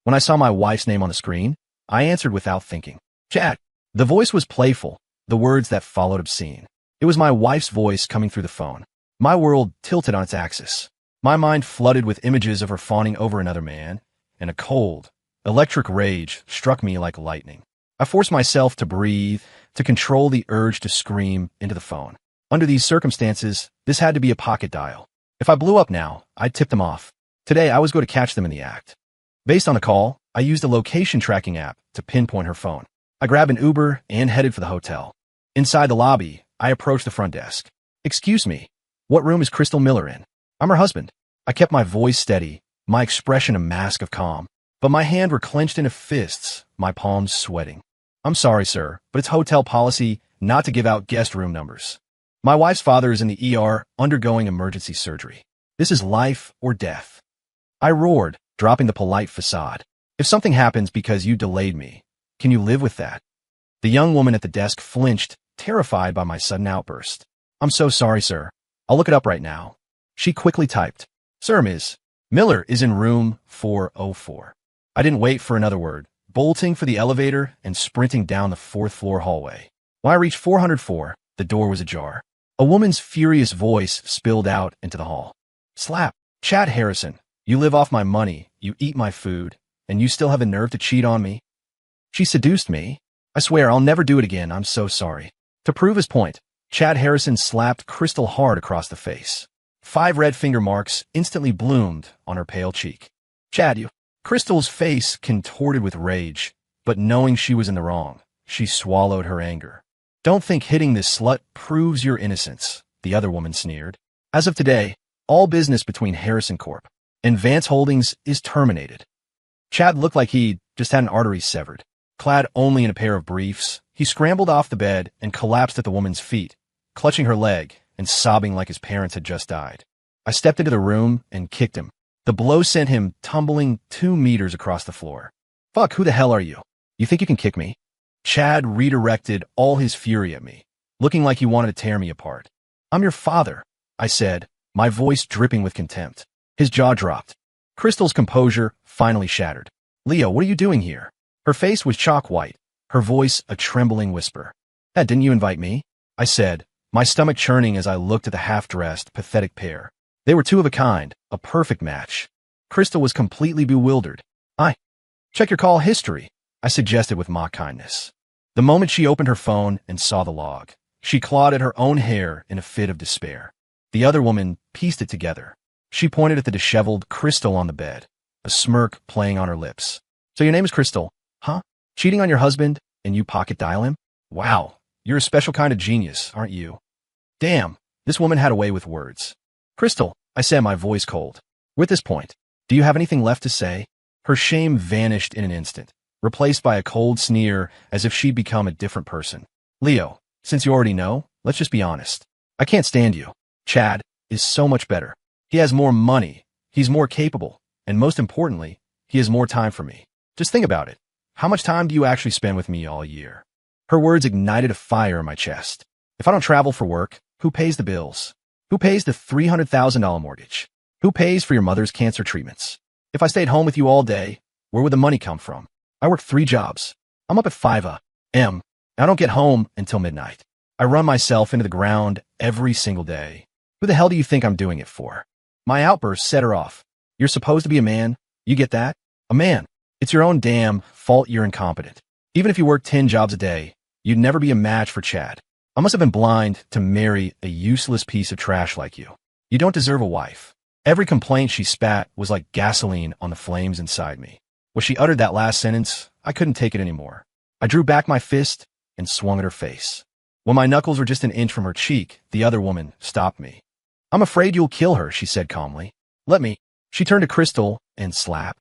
When I saw my wife's name on the screen, I answered without thinking. Chad. The voice was playful, the words that followed obscene. It was my wife's voice coming through the phone. My world tilted on its axis. My mind flooded with images of her fawning over another man, and a cold, electric rage struck me like lightning. I forced myself to breathe, to control the urge to scream into the phone. Under these circumstances, this had to be a pocket dial. If I blew up now, I'd tip them off. Today, I was going to catch them in the act. Based on the call, I used a location tracking app to pinpoint her phone. I grabbed an Uber and headed for the hotel. Inside the lobby, I approached the front desk. "Excuse me, what room is Crystal Miller in?" "I'm her husband." I kept my voice steady, my expression a mask of calm, but my hands were clenched into fists, my palms sweating. "I'm sorry, sir, but it's hotel policy not to give out guest room numbers. My wife's father is in the ER undergoing emergency surgery. This is life or death." I roared, dropping the polite facade. "If something happens because you delayed me, can you live with that?" The young woman at the desk flinched, terrified by my sudden outburst. "I'm so sorry, sir. I'll look it up right now." She quickly typed, "Sir, Ms. Miller is in room 404. I didn't wait for another word, bolting for the elevator and sprinting down the fourth-floor hallway. When I reached 404, the door was ajar. A woman's furious voice spilled out into the hall. "Slap. Chad Harrison, you live off my money, you eat my food, and you still have the nerve to cheat on me?" She seduced me. I swear I'll never do it again, I'm so sorry. To prove his point, Chad Harrison slapped Crystal hard across the face. 5 red finger marks instantly bloomed on her pale cheek. "Chad, you..." Crystal's face contorted with rage, but knowing she was in the wrong, she swallowed her anger. "Don't think hitting this slut proves your innocence," the other woman sneered. "As of today, all business between Harrison Corp. and Vance Holdings is terminated." Chad looked like he'd just had an artery severed. Clad only in a pair of briefs, he scrambled off the bed and collapsed at the woman's feet, clutching her leg and sobbing like his parents had just died. I stepped into the room and kicked him. The blow sent him tumbling 2 meters across the floor. "Fuck, who the hell are you? You think you can kick me?" Chad redirected all his fury at me, looking like he wanted to tear me apart. "I'm your father," I said, my voice dripping with contempt. His jaw dropped. Crystal's composure finally shattered. "Leo, what are you doing here?" Her face was chalk white, her voice a trembling whisper. "Didn't you invite me?" I said, my stomach churning as I looked at the half-dressed, pathetic pair. They were 2 of a kind, a perfect match. Crystal was completely bewildered. Check your call history," I suggested with mock kindness. The moment she opened her phone and saw the log, she clawed at her own hair in a fit of despair. The other woman pieced it together. She pointed at the disheveled Crystal on the bed, a smirk playing on her lips. "So your name is Crystal, huh? Cheating on your husband, and you pocket dial him? Wow, you're a special kind of genius, aren't you?" Damn, this woman had a way with words. "Crystal," I said, my voice cold. "We're at this point. Do you have anything left to say?" Her shame vanished in an instant, replaced by a cold sneer as if she'd become a different person. "Leo, since you already know, let's just be honest. I can't stand you. Chad is so much better. He has more money, he's more capable, and most importantly, he has more time for me. Just think about it. How much time do you actually spend with me all year?" Her words ignited a fire in my chest. If I don't travel for work, who pays the bills? Who pays the $300,000 mortgage? Who pays for your mother's cancer treatments? If I stayed home with you all day, where would the money come from? I work 3 jobs. I'm up at 5 a.m. and I don't get home until midnight. I run myself into the ground every single day. Who the hell do you think I'm doing it for? My outburst set her off. "You're supposed to be a man. You get that? A man. It's your own damn fault you're incompetent. Even if you work 10 jobs a day, you'd never be a match for Chad. I must have been blind to marry a useless piece of trash like you. You don't deserve a wife." Every complaint she spat was like gasoline on the flames inside me. When she uttered that last sentence, I couldn't take it anymore. I drew back my fist and swung at her face. When my knuckles were just an inch from her cheek, the other woman stopped me. "I'm afraid you'll kill her," she said calmly. "Let me." She turned to Crystal and slap,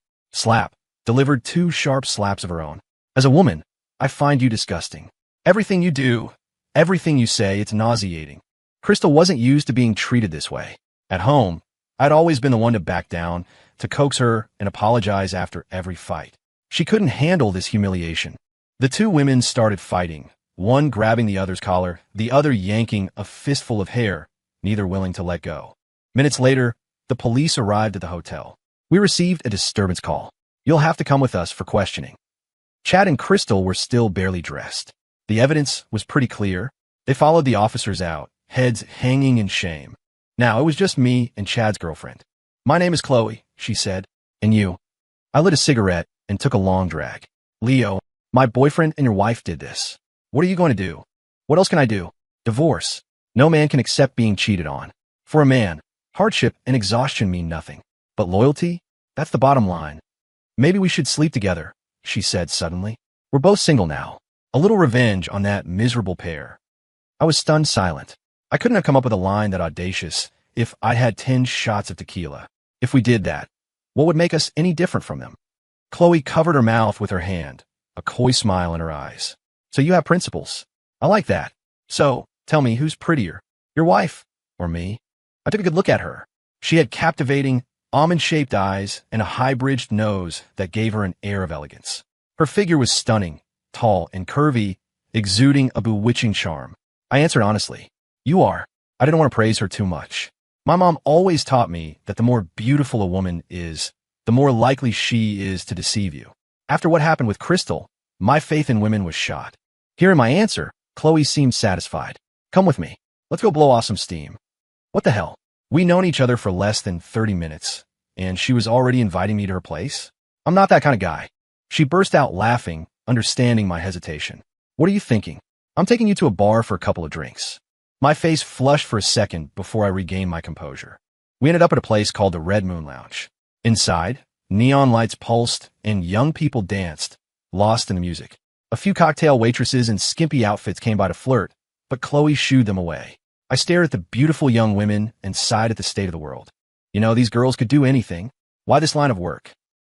delivered 2 sharp slaps of her own. "As a woman, I find you disgusting. Everything you do, everything you say, it's nauseating." Crystal wasn't used to being treated this way. At home, I'd always been the one to back down, to coax her and apologize after every fight. She couldn't handle this humiliation. The 2 women started fighting, one grabbing the other's collar, the other yanking a fistful of hair, neither willing to let go. Minutes later, the police arrived at the hotel. We received a disturbance call. You'll have to come with us for questioning. Chad and Crystal were still barely dressed. The evidence was pretty clear. They followed the officers out, heads hanging in shame. Now, it was just me and Chad's girlfriend. My name is Chloe, she said. And you? I lit a cigarette and took a long drag. Leo, my boyfriend and your wife did this. What are you going to do? What else can I do? Divorce. No man can accept being cheated on. For a man, hardship and exhaustion mean nothing. But loyalty? That's the bottom line. Maybe we should sleep together, she said suddenly. We're both single now. A little revenge on that miserable pair. I was stunned silent. I couldn't have come up with a line that audacious if I'd had 10 shots of tequila. If we did that, what would make us any different from them? Chloe covered her mouth with her hand, a coy smile in her eyes. So you have principles. I like that. So, tell me, who's prettier? Your wife or me? I took a good look at her. She had captivating, almond-shaped eyes and a high-bridged nose that gave her an air of elegance. Her figure was stunning, tall and curvy, exuding a bewitching charm. I answered honestly. You are. I didn't want to praise her too much. My mom always taught me that the more beautiful a woman is, the more likely she is to deceive you. After what happened with Crystal, my faith in women was shot. Hearing my answer, Chloe seemed satisfied. Come with me. Let's go blow off some steam. What the hell? We'd known each other for less than 30 minutes, and she was already inviting me to her place? I'm not that kind of guy. She burst out laughing, understanding my hesitation. What are you thinking? I'm taking you to a bar for a couple of drinks. My face flushed for a second before I regained my composure. We ended up at a place called the Red Moon Lounge. Inside, neon lights pulsed and young people danced, lost in the music. A few cocktail waitresses in skimpy outfits came by to flirt, but Chloe shooed them away. I stared at the beautiful young women and sighed at the state of the world. You know, these girls could do anything. Why this line of work?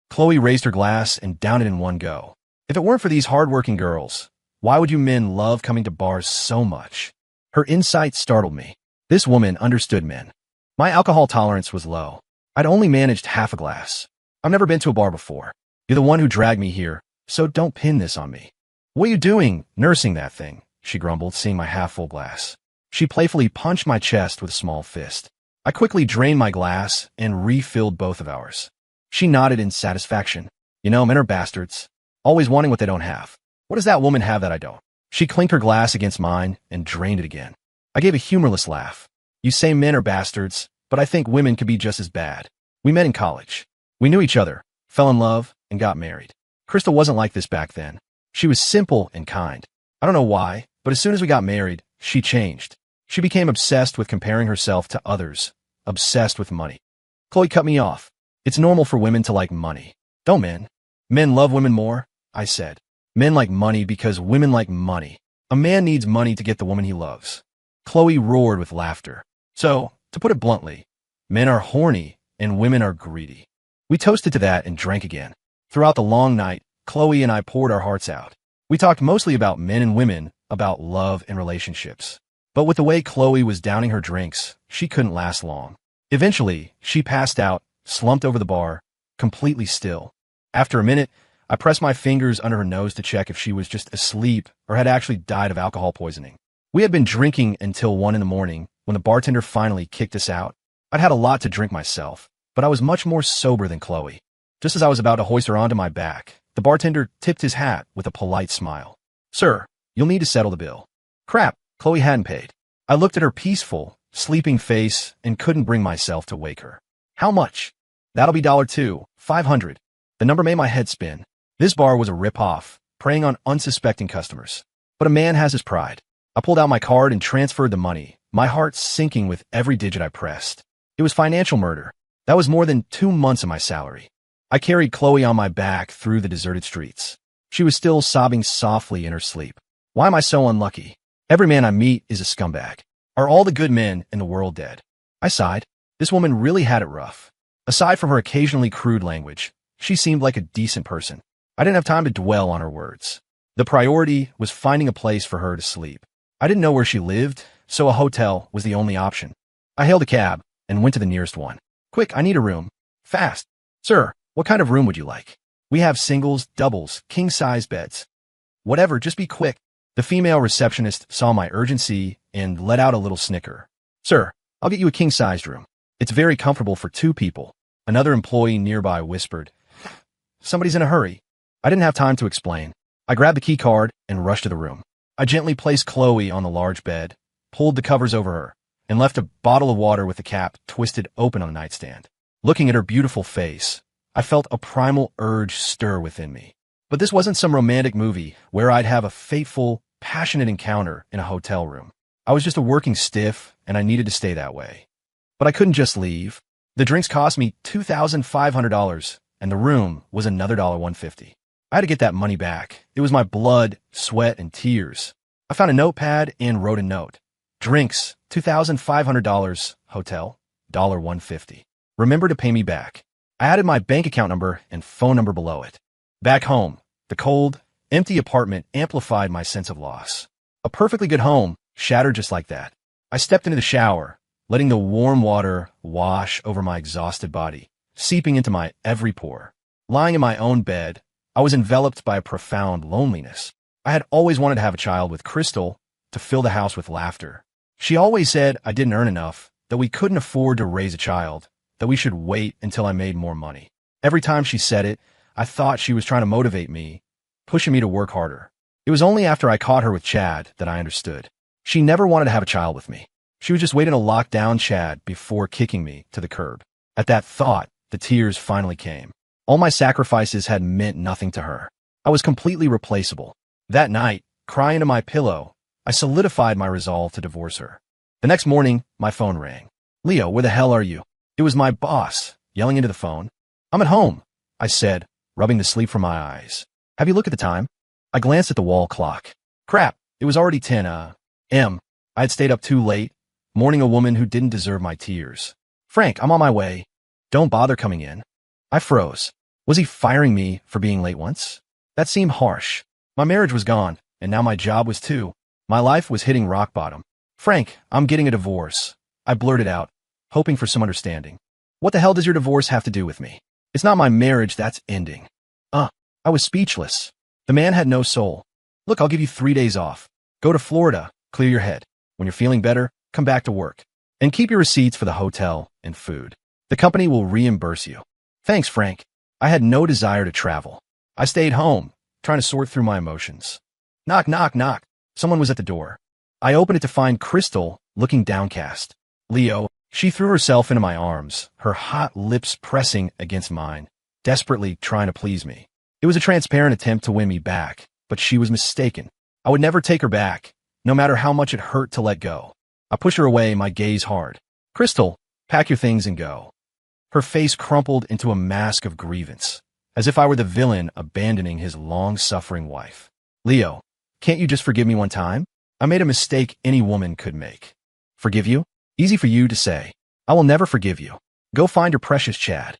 Chloe raised her glass and downed it in one go. If it weren't for these hard-working girls, why would you men love coming to bars so much? Her insight startled me. This woman understood men. My alcohol tolerance was low. I'd only managed half a glass. I've never been to a bar before. You're the one who dragged me here, so don't pin this on me. What are you doing, nursing that thing? She grumbled, seeing my half-full glass. She playfully punched my chest with a small fist. I quickly drained my glass and refilled both of ours. She nodded in satisfaction. You know, men are bastards, always wanting what they don't have. What does that woman have that I don't? She clinked her glass against mine and drained it again. I gave a humorless laugh. You say men are bastards, but I think women could be just as bad. We met in college. We knew each other, fell in love, and got married. Crystal wasn't like this back then. She was simple and kind. I don't know why, but as soon as we got married, she changed. She became obsessed with comparing herself to others, obsessed with money. Chloe cut me off. It's normal for women to like money. Don't men? Men love women more, I said. Men like money because women like money. A man needs money to get the woman he loves. Chloe roared with laughter. So, to put it bluntly, men are horny and women are greedy. We toasted to that and drank again. Throughout the long night, Chloe and I poured our hearts out. We talked mostly about men and women, about love and relationships. But with the way Chloe was downing her drinks, she couldn't last long. Eventually, she passed out, slumped over the bar, completely still. After a minute, I pressed my fingers under her nose to check if she was just asleep or had actually died of alcohol poisoning. We had been drinking until 1 in the morning when the bartender finally kicked us out. I'd had a lot to drink myself, but I was much more sober than Chloe. Just as I was about to hoist her onto my back, the bartender tipped his hat with a polite smile. Sir, you'll need to settle the bill. Crap, Chloe hadn't paid. I looked at her peaceful, sleeping face and couldn't bring myself to wake her. How much? That'll be $2, $500. The number made my head spin. This bar was a rip-off, preying on unsuspecting customers. But a man has his pride. I pulled out my card and transferred the money, my heart sinking with every digit I pressed. It was financial murder. That was more than 2 months of my salary. I carried Chloe on my back through the deserted streets. She was still sobbing softly in her sleep. Why am I so unlucky? Every man I meet is a scumbag. Are all the good men in the world dead? I sighed. This woman really had it rough. Aside from her occasionally crude language, she seemed like a decent person. I didn't have time to dwell on her words. The priority was finding a place for her to sleep. I didn't know where she lived, so a hotel was the only option. I hailed a cab and went to the nearest one. Quick, I need a room. Fast. Sir, what kind of room would you like? We have singles, doubles, king-size beds. Whatever, just be quick. The female receptionist saw my urgency and let out a little snicker. Sir, I'll get you a king-sized room. It's very comfortable for 2 people. Another employee nearby whispered. Somebody's in a hurry. I didn't have time to explain. I grabbed the key card and rushed to the room. I gently placed Chloe on the large bed, pulled the covers over her, and left a bottle of water with the cap twisted open on the nightstand. Looking at her beautiful face, I felt a primal urge stir within me. But this wasn't some romantic movie where I'd have a fateful, passionate encounter in a hotel room. I was just a working stiff, and I needed to stay that way. But I couldn't just leave. The drinks cost me $2,500, and the room was another $150. I had to get that money back. It was my blood, sweat, and tears. I found a notepad and wrote a note. Drinks, $2,500. Hotel, $150. Remember to pay me back. I added my bank account number and phone number below it. Back home, the cold, empty apartment amplified my sense of loss. A perfectly good home shattered just like that. I stepped into the shower, letting the warm water wash over my exhausted body, seeping into my every pore. Lying in my own bed, I was enveloped by a profound loneliness. I had always wanted to have a child with Crystal to fill the house with laughter. She always said I didn't earn enough, that we couldn't afford to raise a child, that we should wait until I made more money. Every time she said it, I thought she was trying to motivate me, pushing me to work harder. It was only after I caught her with Chad that I understood. She never wanted to have a child with me. She was just waiting to lock down Chad before kicking me to the curb. At that thought, the tears finally came. All my sacrifices had meant nothing to her. I was completely replaceable. That night, crying into my pillow, I solidified my resolve to divorce her. The next morning, my phone rang. Leo, where the hell are you? It was my boss, yelling into the phone. I'm at home, I said, rubbing the sleep from my eyes. Have you looked at the time? I glanced at the wall clock. Crap, it was already 10 a.m. I had stayed up too late, mourning a woman who didn't deserve my tears. Frank, I'm on my way. Don't bother coming in. I froze. Was he firing me for being late once? That seemed harsh. My marriage was gone, and now my job was too. My life was hitting rock bottom. Frank, I'm getting a divorce. I blurted out, hoping for some understanding. What the hell does your divorce have to do with me? It's not my marriage that's ending. I was speechless. The man had no soul. Look, I'll give you 3 days off. Go to Florida, clear your head. When you're feeling better, come back to work. And keep your receipts for the hotel and food. The company will reimburse you. Thanks, Frank. I had no desire to travel. I stayed home, trying to sort through my emotions. Knock, knock, knock. Someone was at the door. I opened it to find Crystal, looking downcast. Leo, she threw herself into my arms, her hot lips pressing against mine, desperately trying to please me. It was a transparent attempt to win me back, but she was mistaken. I would never take her back, no matter how much it hurt to let go. I pushed her away, my gaze hard. Crystal, pack your things and go. Her face crumpled into a mask of grievance, as if I were the villain abandoning his long-suffering wife. Leo, can't you just forgive me one time? I made a mistake any woman could make. Forgive you? Easy for you to say. I will never forgive you. Go find your precious Chad.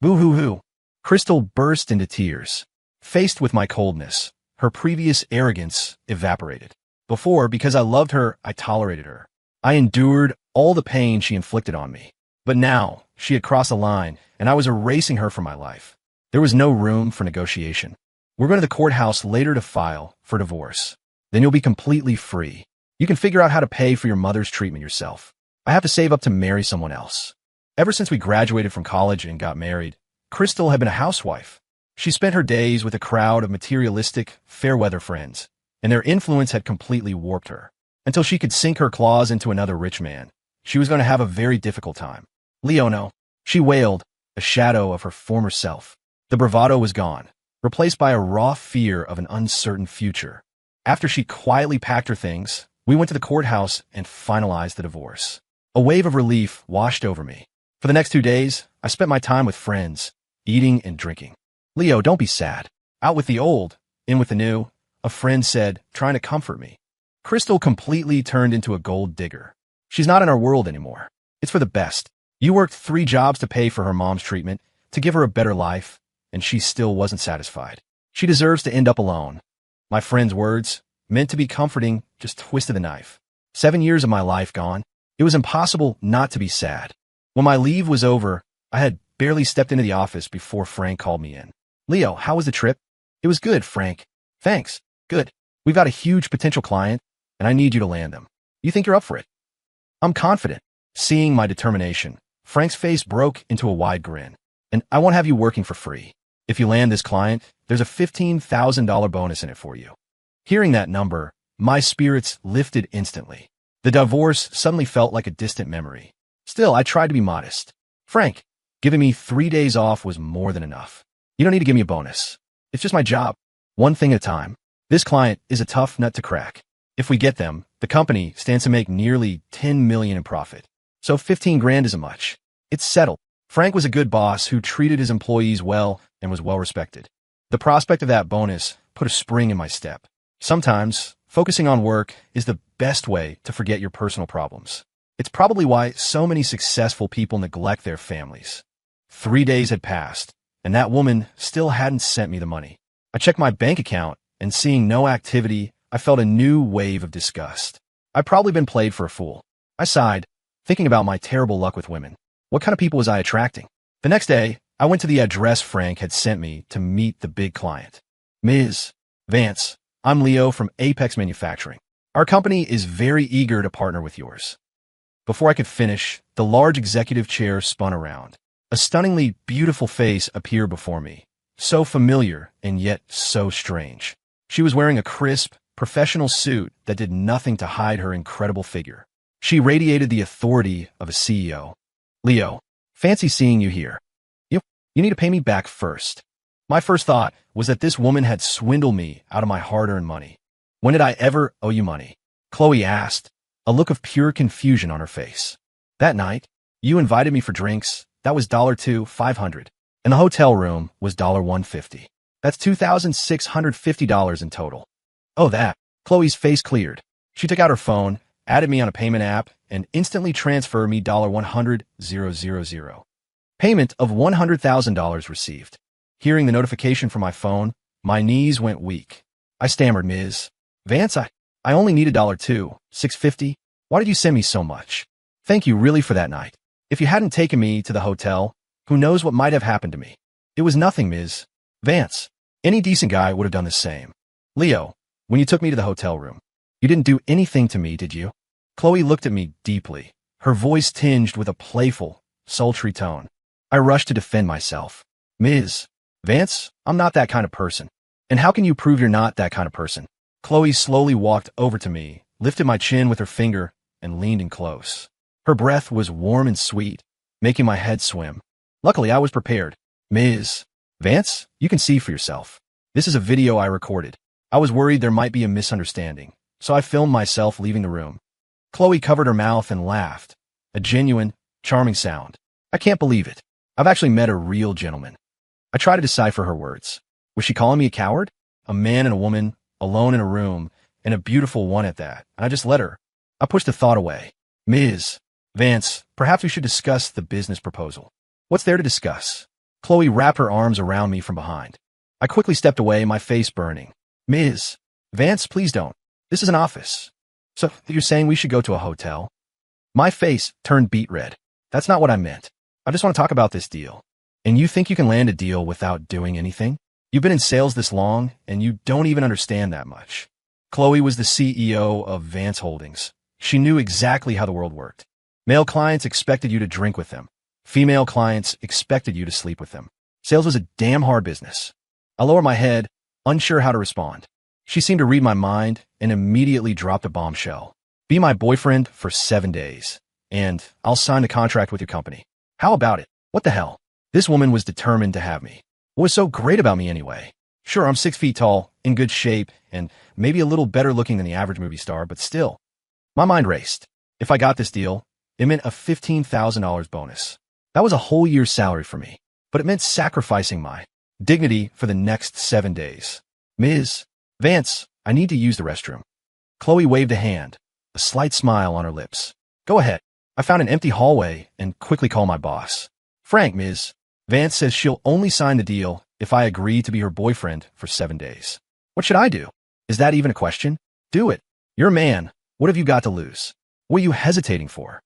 Boo-hoo-hoo. Crystal burst into tears. Faced with my coldness, her previous arrogance evaporated. Before, because I loved her, I tolerated her. I endured all the pain she inflicted on me. But now, she had crossed a line, and I was erasing her from my life. There was no room for negotiation. We're going to the courthouse later to file for divorce. Then you'll be completely free. You can figure out how to pay for your mother's treatment yourself. I have to save up to marry someone else. Ever since we graduated from college and got married, Crystal had been a housewife. She spent her days with a crowd of materialistic, fair-weather friends, and their influence had completely warped her. Until she could sink her claws into another rich man, she was going to have a very difficult time. Leono, she wailed, a shadow of her former self. The bravado was gone, replaced by a raw fear of an uncertain future. After she quietly packed her things, we went to the courthouse and finalized the divorce. A wave of relief washed over me. For the next 2 days, I spent my time with friends, eating and drinking. Leo, don't be sad. Out with the old, in with the new, a friend said, trying to comfort me. Crystal completely turned into a gold digger. She's not in our world anymore. It's for the best. You worked 3 jobs to pay for her mom's treatment, to give her a better life, and she still wasn't satisfied. She deserves to end up alone. My friend's words, meant to be comforting, just twisted the knife. 7 years of my life gone. It was impossible not to be sad. When my leave was over, I had barely stepped into the office before Frank called me in. Leo, how was the trip? It was good, Frank. Thanks. Good. We've got a huge potential client, and I need you to land them. You think you're up for it? I'm confident. Seeing my determination, Frank's face broke into a wide grin. And I won't have you working for free. If you land this client, there's a $15,000 bonus in it for you. Hearing that number, my spirits lifted instantly. The divorce suddenly felt like a distant memory. Still, I tried to be modest. Frank, giving me 3 days off was more than enough. You don't need to give me a bonus. It's just my job. One thing at a time. This client is a tough nut to crack. If we get them, the company stands to make nearly $10 million in profit. So 15 grand isn't much. It's settled. Frank was a good boss who treated his employees well and was well respected. The prospect of that bonus put a spring in my step. Sometimes, focusing on work is the best way to forget your personal problems. It's probably why so many successful people neglect their families. 3 days had passed, and that woman still hadn't sent me the money. I checked my bank account, and seeing no activity, I felt a new wave of disgust. I'd probably been played for a fool. I sighed, thinking about my terrible luck with women. What kind of people was I attracting? The next day, I went to the address Frank had sent me to meet the big client. Ms. Vance, I'm Leo from Apex Manufacturing. Our company is very eager to partner with yours. Before I could finish, the large executive chair spun around. A stunningly beautiful face appeared before me, so familiar and yet so strange. She was wearing a crisp, professional suit that did nothing to hide her incredible figure. She radiated the authority of a CEO. Leo, fancy seeing you here. You need to pay me back first. My first thought was that this woman had swindled me out of my hard-earned money. When did I ever owe you money? Chloe asked, a look of pure confusion on her face. That night, you invited me for drinks. That was $2,500. And the hotel room was $150. That's $2,650 in total. Oh, that. Chloe's face cleared. She took out her phone, added me on a payment app, and instantly transferred me $100,000. Payment of $100,000 received. Hearing the notification from my phone, my knees went weak. I stammered, Ms. Vance, I only need $650. Why did you send me so much? Thank you really for that night. If you hadn't taken me to the hotel, who knows what might have happened to me? It was nothing, Ms. Vance. Any decent guy would have done the same. Leo, when you took me to the hotel room, you didn't do anything to me, did you? Chloe looked at me deeply, her voice tinged with a playful, sultry tone. I rushed to defend myself. Ms. Vance, I'm not that kind of person. And how can you prove you're not that kind of person? Chloe slowly walked over to me, lifted my chin with her finger, and leaned in close. Her breath was warm and sweet, making my head swim. Luckily, I was prepared. Ms. Vance, you can see for yourself. This is a video I recorded. I was worried there might be a misunderstanding, so I filmed myself leaving the room. Chloe covered her mouth and laughed. A genuine, charming sound. I can't believe it. I've actually met a real gentleman. I tried to decipher her words. Was she calling me a coward? A man and a woman, alone in a room, and a beautiful one at that. And I just let her. I pushed the thought away. Ms. Vance, perhaps we should discuss the business proposal. What's there to discuss? Chloe wrapped her arms around me from behind. I quickly stepped away, my face burning. Ms. Vance, please don't. This is an office. So you're saying we should go to a hotel? My face turned beet red. That's not what I meant. I just want to talk about this deal. And you think you can land a deal without doing anything? You've been in sales this long, and you don't even understand that much. Chloe was the CEO of Vance Holdings. She knew exactly how the world worked. Male clients expected you to drink with them. Female clients expected you to sleep with them. Sales was a damn hard business. I lowered my head, unsure how to respond. She seemed to read my mind and immediately dropped a bombshell. Be my boyfriend for 7 days, and I'll sign the contract with your company. How about it? What the hell? This woman was determined to have me. What was so great about me anyway? Sure, I'm 6 feet tall, in good shape, and maybe a little better looking than the average movie star, but still. My mind raced. If I got this deal, it meant a $15,000 bonus. That was a whole year's salary for me, but it meant sacrificing my dignity for the next 7 days. Ms. Vance, I need to use the restroom. Chloe waved a hand, a slight smile on her lips. Go ahead. I found an empty hallway and quickly called my boss. Frank, Ms. Vance says she'll only sign the deal if I agree to be her boyfriend for 7 days. What should I do? Is that even a question? Do it. You're a man. What have you got to lose? What are you hesitating for?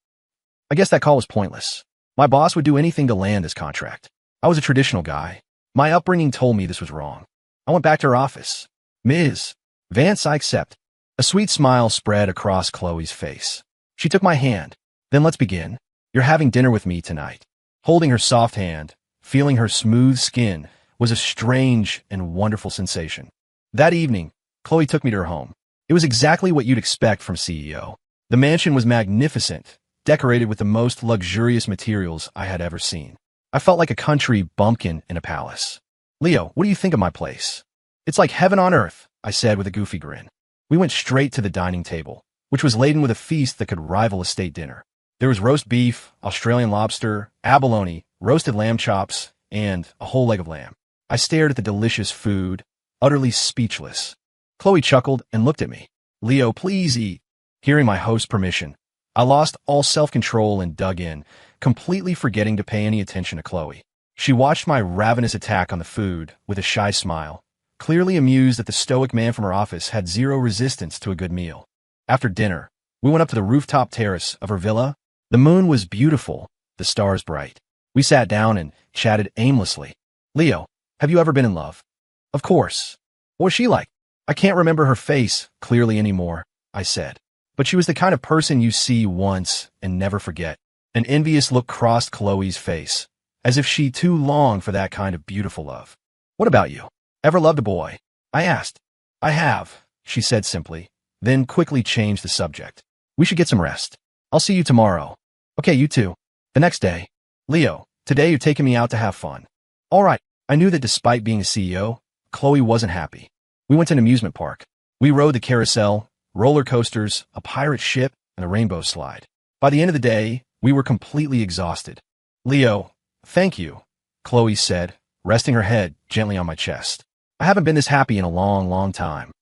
I guess that call was pointless. My boss would do anything to land this contract. I was a traditional guy. My upbringing told me this was wrong. I went back to her office. Ms. Vance, I accept. A sweet smile spread across Chloe's face. She took my hand. Then let's begin. You're having dinner with me tonight. Holding her soft hand, feeling her smooth skin, was a strange and wonderful sensation. That evening, Chloe took me to her home. It was exactly what you'd expect from CEO. The mansion was magnificent, decorated with the most luxurious materials I had ever seen. I felt like a country bumpkin in a palace. "Leo, what do you think of my place?" "It's like heaven on earth," I said with a goofy grin. We went straight to the dining table, which was laden with a feast that could rival a state dinner. There was roast beef, Australian lobster, abalone, roasted lamb chops, and a whole leg of lamb. I stared at the delicious food, utterly speechless. Chloe chuckled and looked at me. "Leo, please eat." Hearing my host's permission, I lost all self-control and dug in, completely forgetting to pay any attention to Chloe. She watched my ravenous attack on the food with a shy smile, clearly amused that the stoic man from her office had zero resistance to a good meal. After dinner, we went up to the rooftop terrace of her villa. The moon was beautiful, the stars bright. We sat down and chatted aimlessly. "Leo, have you ever been in love?" "Of course." "What was she like?" "I can't remember her face clearly anymore," I said. "But she was the kind of person you see once and never forget." An envious look crossed Chloe's face, as if she too longed for that kind of beautiful love. "What about you? Ever loved a boy?" I asked. "I have," she said simply, then quickly changed the subject. "We should get some rest. I'll see you tomorrow." "Okay, you too." The next day, "Leo, today you're taking me out to have fun." "All right." I knew that despite being a CEO, Chloe wasn't happy. We went to an amusement park. We rode the carousel, roller coasters, a pirate ship, and a rainbow slide. By the end of the day, we were completely exhausted. "Leo, thank you," Chloe said, resting her head gently on my chest. "I haven't been this happy in a long, long time."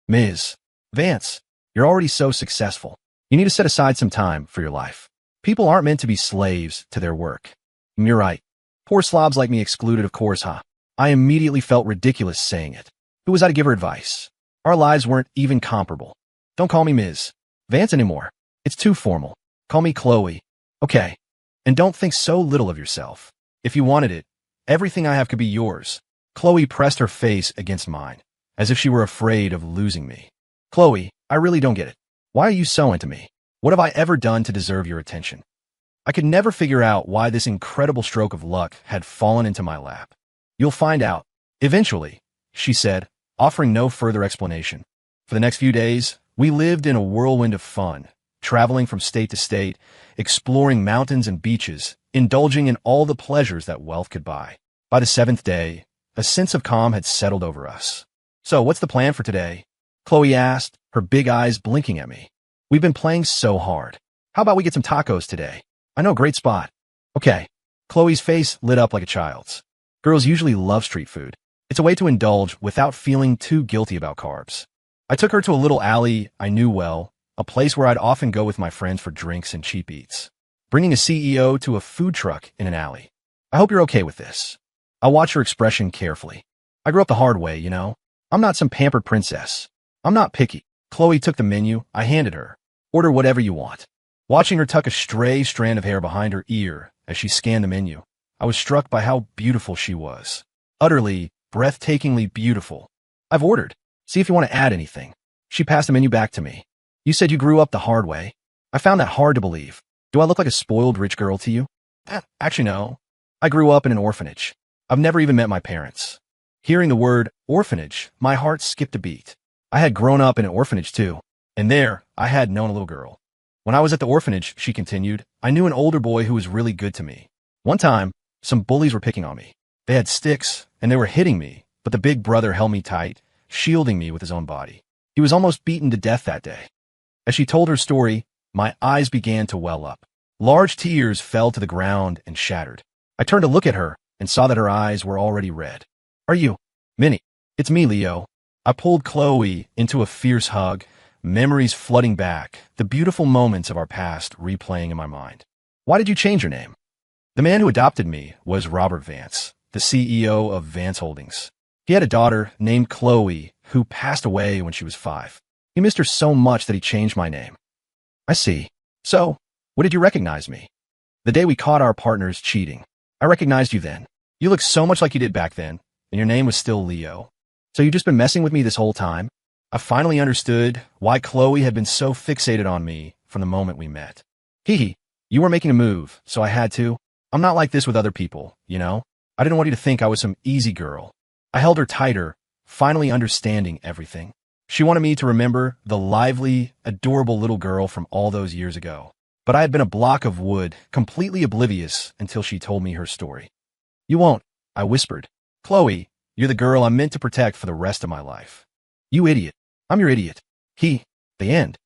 "Ms. Vance, you're already so successful. You need to set aside some time for your life. People aren't meant to be slaves to their work." "You're right. Poor slobs like me excluded, of course, huh?" I immediately felt ridiculous saying it. Who was I to give her advice? Our lives weren't even comparable. "Don't call me Ms. Vance anymore. It's too formal. Call me Chloe." "Okay. And don't think so little of yourself. If you wanted it, everything I have could be yours." Chloe pressed her face against mine, as if she were afraid of losing me. "Chloe, I really don't get it. Why are you so into me? What have I ever done to deserve your attention?" I could never figure out why this incredible stroke of luck had fallen into my lap. "You'll find out. Eventually," she said, offering no further explanation. For the next few days, we lived in a whirlwind of fun, traveling from state to state, exploring mountains and beaches, indulging in all the pleasures that wealth could buy. By the seventh day, a sense of calm had settled over us. "So, what's the plan for today?" Chloe asked, her big eyes blinking at me. "We've been playing so hard. How about we get some tacos today? I know a great spot." "Okay." Chloe's face lit up like a child's. Girls usually love street food. It's a way to indulge without feeling too guilty about carbs. I took her to a little alley I knew well, a place where I'd often go with my friends for drinks and cheap eats. Bringing a CEO to a food truck in an alley. "I hope you're okay with this." I watched her expression carefully. I grew up the hard way, you know. I'm not some pampered princess. I'm not picky. Chloe took the menu I handed her. "Order whatever you want." Watching her tuck a stray strand of hair behind her ear as she scanned the menu, I was struck by how beautiful she was. Utterly, breathtakingly beautiful. "I've ordered. See if you want to add anything." She passed the menu back to me. "You said you grew up the hard way." I found that hard to believe. Do I look like a spoiled rich girl to you? Actually, no. I grew up in an orphanage. I've never even met my parents. Hearing the word orphanage, my heart skipped a beat. I had grown up in an orphanage too, and there I had known a little girl. When I was at the orphanage, she continued, I knew an older boy who was really good to me. One time, some bullies were picking on me. They had sticks, and they were hitting me, but the big brother held me tight, shielding me with his own body. He was almost beaten to death that day. As she told her story, my eyes began to well up. Large tears fell to the ground and shattered. I turned to look at her and saw that her eyes were already red. "Are you? Minnie, it's me, Leo." I pulled Chloe into a fierce hug, memories flooding back, the beautiful moments of our past replaying in my mind. "Why did you change your name?" The man who adopted me was Robert Vance, the CEO of Vance Holdings. He had a daughter named Chloe who passed away when she was 5. He missed her so much that he changed my name. "I see. So, what did you recognize me?" "The day we caught our partners cheating. I recognized you then. You looked so much like you did back then, and your name was still Leo. So you've just been messing with me this whole time?" I finally understood why Chloe had been so fixated on me from the moment we met. "Hee hee, you were making a move, so I had to. I'm not like this with other people, you know? I didn't want you to think I was some easy girl. I held her tighter, finally understanding everything. She wanted me to remember the lively, adorable little girl from all those years ago. But I had been a block of wood, completely oblivious until she told me her story. You won't, I whispered. Chloe, you're the girl I'm meant to protect for the rest of my life. You idiot. I'm your idiot. The end.